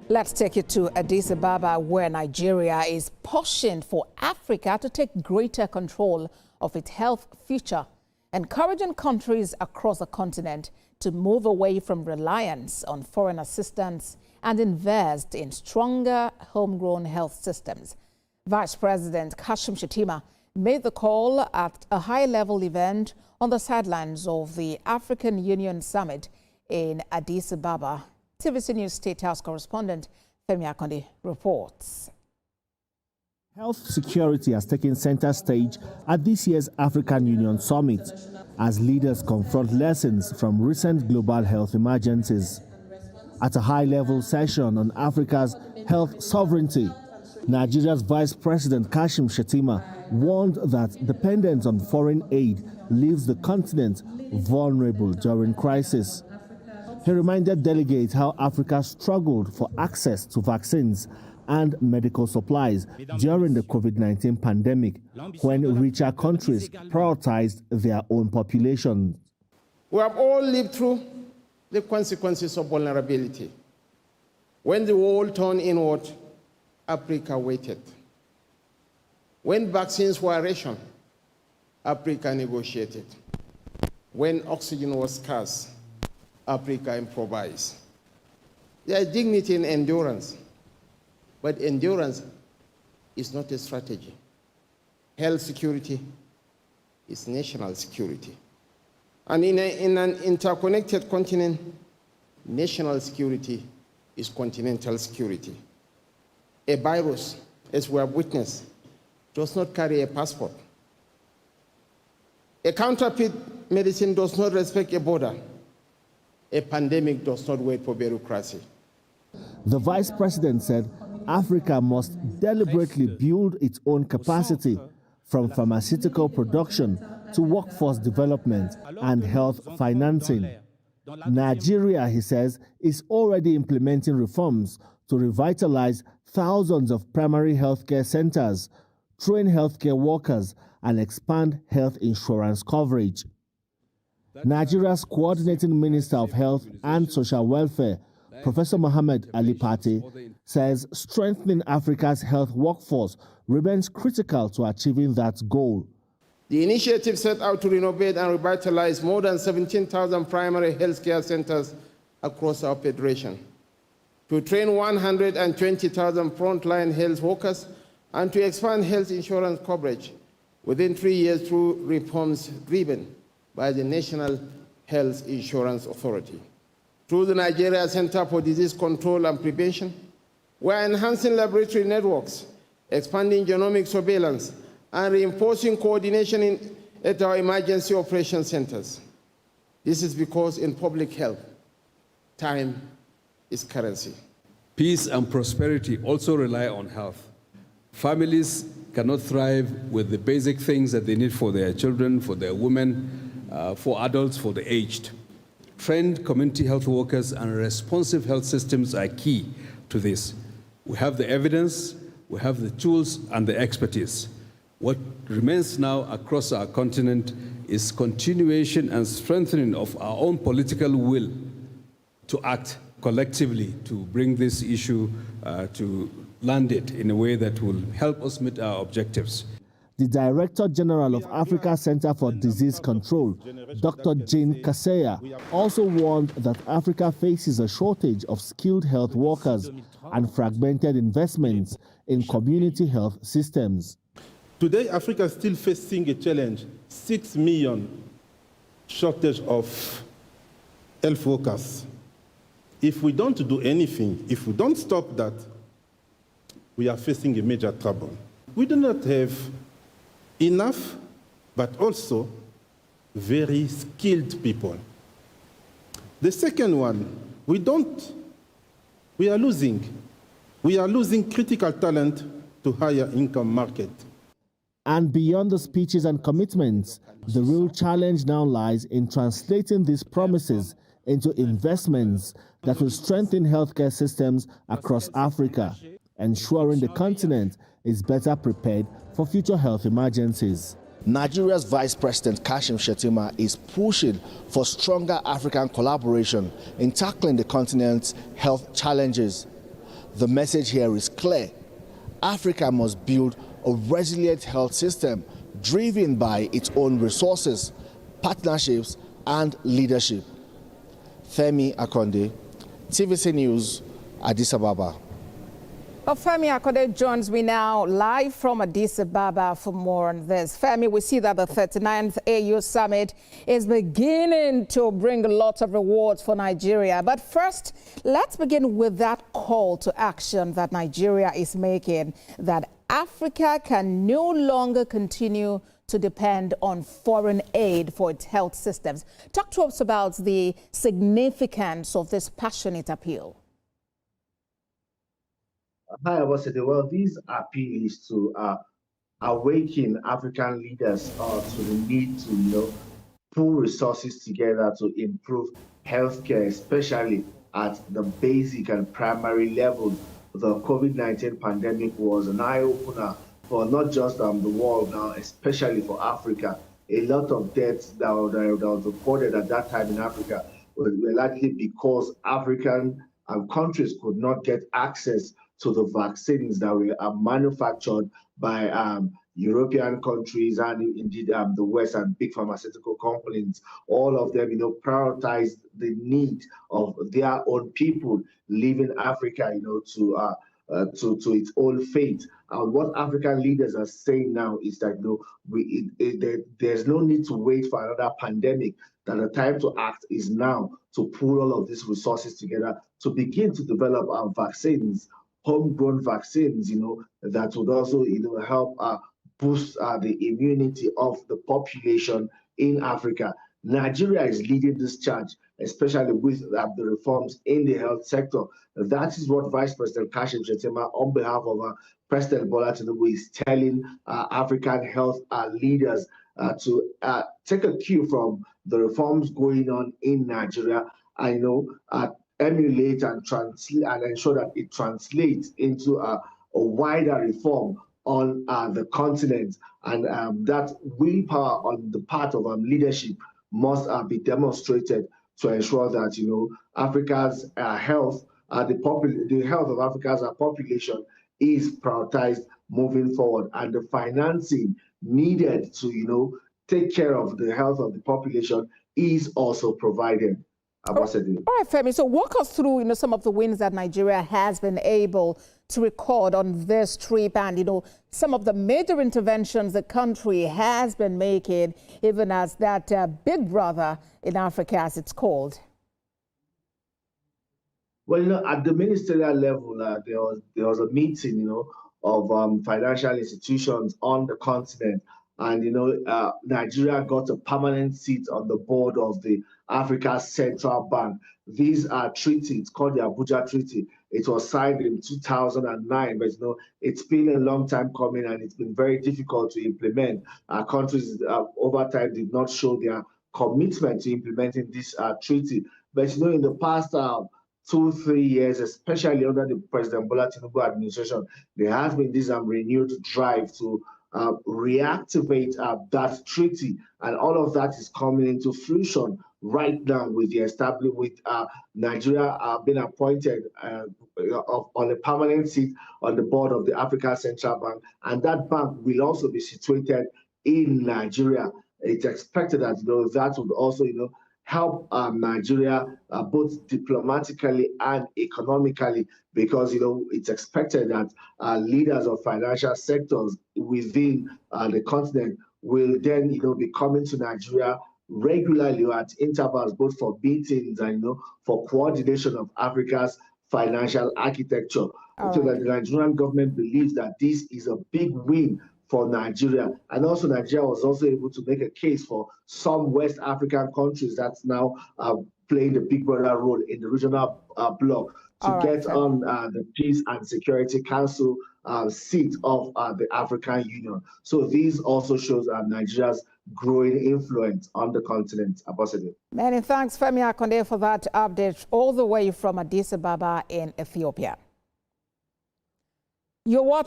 Let's take you to Addis Ababa, where Nigeria is pushing for Africa to take greater control of its health future, encouraging countries across the continent to move away from reliance on foreign assistance and invest in stronger homegrown health systems. Vice President Kashim Shettima made the call at a high-level event on the sidelines of the African Union Summit in Addis Ababa. TVC News State House correspondent Femi Akonde reports. Health security has taken center stage at this year's African Union Summit as leaders confront lessons from recent global health emergencies. At a high-level session on Africa's health sovereignty, Nigeria's Vice President Kashim Shettima warned that dependence on foreign aid leaves the continent vulnerable during crisis. He reminded delegates how Africa struggled for access to vaccines and medical supplies during the COVID-19 pandemic, when richer countries prioritized their own population. We have all lived through the consequences of vulnerability. When the world turned inward, Africa waited. When vaccines were rationed, Africa negotiated. When oxygen was scarce, Africa improvised. There is dignity in endurance, but endurance is not a strategy. Health security is national security. And in an interconnected continent, national security is continental security. A virus, as we have witnessed, does not carry a passport. A counterfeit medicine does not respect a border. A pandemic does not wait for bureaucracy. The Vice President said Africa must deliberately build its own capacity, from pharmaceutical production to workforce development and health financing. Nigeria, he says, is already implementing reforms to revitalize thousands of primary healthcare centers, train healthcare workers, and expand health insurance coverage. Nigeria's Coordinating Minister of Health and Social Welfare, Professor Mohammed Ali Pate, says strengthening Africa's health workforce remains critical to achieving that goal. The initiative set out to renovate and revitalize more than 17,000 primary healthcare centers across our federation, to train 120,000 frontline health workers, and to expand health insurance coverage within 3 years through reforms driven by the National Health Insurance Authority. Through the Nigeria Center for Disease Control and Prevention, we are enhancing laboratory networks, expanding genomic surveillance, and reinforcing coordination at our emergency operations centers. This is because in public health, time is currency. Peace and prosperity also rely on health. Families cannot thrive with the basic things that they need for their children, for their women, for adults, for the aged. Trained community health workers and responsive health systems are key to this. We have the evidence, we have the tools and the expertise. What remains now across our continent is continuation and strengthening of our own political will to act collectively to bring this issue to land it in a way that will help us meet our objectives. The Director General of Africa Center for Disease Control, Dr. Jane Kaseya, also warned that Africa faces a shortage of skilled health workers and fragmented investments in community health systems. Today, Africa is still facing a challenge, 6 million shortage of health workers. If we don't do anything, if we don't stop that, we are facing a major trouble. We do not have enough, but also very skilled people. The second one, we are losing critical talent to higher income market. And beyond the speeches and commitments, the real challenge now lies in translating these promises into investments that will strengthen healthcare systems across Africa, ensuring the continent is better prepared for future health emergencies. Nigeria's Vice President Kashim Shettima is pushing for stronger African collaboration in tackling the continent's health challenges. The message here is clear. Africa must build a resilient health system driven by its own resources, partnerships, and leadership. Femi Akonde, TVC News, Addis Ababa. Well, Femi Akonde joins me now live from Addis Ababa for more on this. Femi, we see that the 39th AU Summit is beginning to bring a lot of rewards for Nigeria. But first, let's begin with that call to action that Nigeria is making, that Africa can no longer continue to depend on foreign aid for its health systems. Talk to us about the significance of this passionate appeal. Hi, Ambassador. Well, this appeal is to awaken African leaders to the need to, pull resources together to improve healthcare, especially at the basic and primary level. The COVID-19 pandemic was an eye-opener for not just the world now, especially for Africa. A lot of deaths that was reported at that time in Africa were largely because African countries could not get access to the vaccines that were manufactured by European countries and indeed the West and big pharmaceutical companies. All of them, prioritized the need of their own people leaving Africa, to its own fate. And what African leaders are saying now is that there's no need to wait for another pandemic, that the time to act is now, to pull all of these resources together to begin to develop our vaccines, homegrown vaccines, that would also, help boost the immunity of the population in Africa. Nigeria is leading this charge, especially with the reforms in the health sector. That is what Vice President Kashim Shettima, on behalf of President Bola Tinubu, is telling African health leaders to take a cue from the reforms going on in Nigeria. Emulate and translate and ensure that it translates into a wider reform on the continent, and that willpower on the part of leadership must be demonstrated to ensure that Africa's health, the health of Africa's population is prioritized moving forward, and the financing needed to take care of the health of the population is also provided. All right, Femi. So walk us through, some of the wins that Nigeria has been able to record on this trip, and some of the major interventions the country has been making, even as that big brother in Africa, as it's called. Well, at the ministerial level, there was a meeting, of financial institutions on the continent. And, Nigeria got a permanent seat on the board of the Africa Central Bank. These are treaties, it's called the Abuja Treaty. It was signed in 2009, but, it's been a long time coming and it's been very difficult to implement. Our countries over time did not show their commitment to implementing this treaty. But, in the past 2-3 years, especially under the President Bola Tinubu administration, there has been this renewed drive to reactivate that treaty, and all of that is coming into fruition right now with Nigeria being appointed on a permanent seat on the board of the African Central Bank, and that bank will also be situated in Nigeria. It's expected that that would also help Nigeria both diplomatically and economically, because it's expected that leaders of financial sectors within the continent will then be coming to Nigeria regularly at intervals, both for meetings and for coordination of Africa's financial architecture. So that the Nigerian government believes that this is a big win for Nigeria. And also Nigeria was also able to make a case for some West African countries that's now playing the big brother role in the regional bloc to get on the Peace and Security Council seat of the African Union. So this also shows Nigeria's growing influence on the continent. Ambassador. Many thanks, Femi Akonde, for that update all the way from Addis Ababa in Ethiopia. You're watching